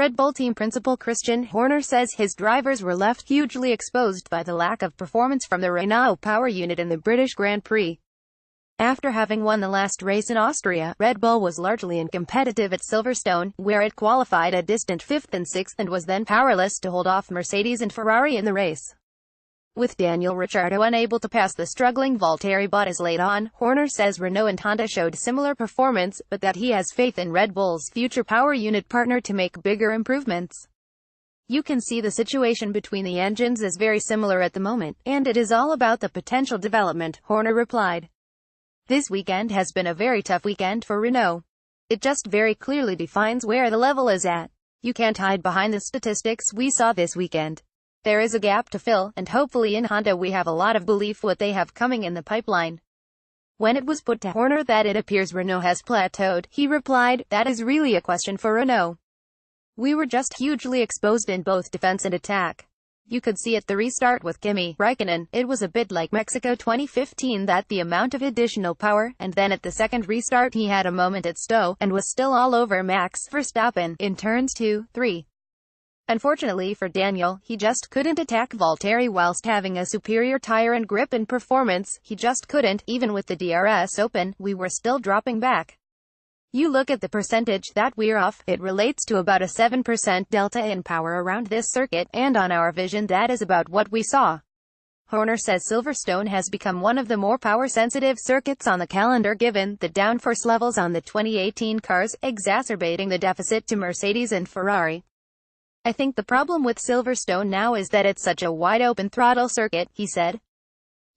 Red Bull team principal Christian Horner says his drivers were left hugely exposed by the lack of performance from the Renault power unit in the British Grand Prix. After having won the last race in Austria, Red Bull was largely uncompetitive at Silverstone, where it qualified a distant 5th and 6th and was then powerless to hold off Mercedes and Ferrari in the race. With Daniel Ricciardo unable to pass the struggling Valtteri Bottas late on, Horner says Renault and Honda showed similar performance, but that he has faith in Red Bull's future power unit partner to make bigger improvements. You can see the situation between the engines is very similar at the moment, and it is all about the potential development, Horner replied. This weekend has been a very tough weekend for Renault. It just very clearly defines where the level is at. You can't hide behind the statistics we saw this weekend. There is a gap to fill, and hopefully in Honda we have a lot of belief what they have coming in the pipeline. When it was put to Horner that it appears Renault has plateaued, he replied, "That is really a question for Renault. We were just hugely exposed in both defense and attack. You could see at the restart with Kimi Raikkonen, it was a bit like Mexico 2015 that the amount of additional power, and then at the second restart he had a moment at Stowe, and was still all over Max Verstappen, in turns 2, 3. Unfortunately for Daniel, he just couldn't attack Valtteri whilst having a superior tire and grip and performance, he just couldn't, even with the DRS open, we were still dropping back. You look at the percentage that we're off, it relates to about a 7% delta in power around this circuit, and on our vision that is about what we saw." Horner says Silverstone has become one of the more power-sensitive circuits on the calendar given the downforce levels on the 2018 cars, exacerbating the deficit to Mercedes and Ferrari. "I think the problem with Silverstone now is that it's such a wide-open throttle circuit," he said.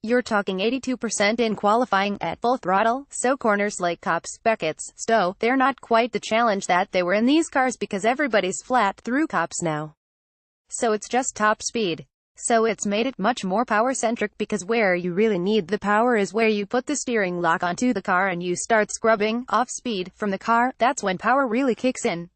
"You're talking 82% in qualifying at full throttle, so corners like Copse, Beckett's, Stowe, they're not quite the challenge that they were in these cars because everybody's flat through Copse now. So it's just top speed. So it's made it much more power-centric because where you really need the power is where you put the steering lock onto the car and you start scrubbing off speed from the car, that's when power really kicks in."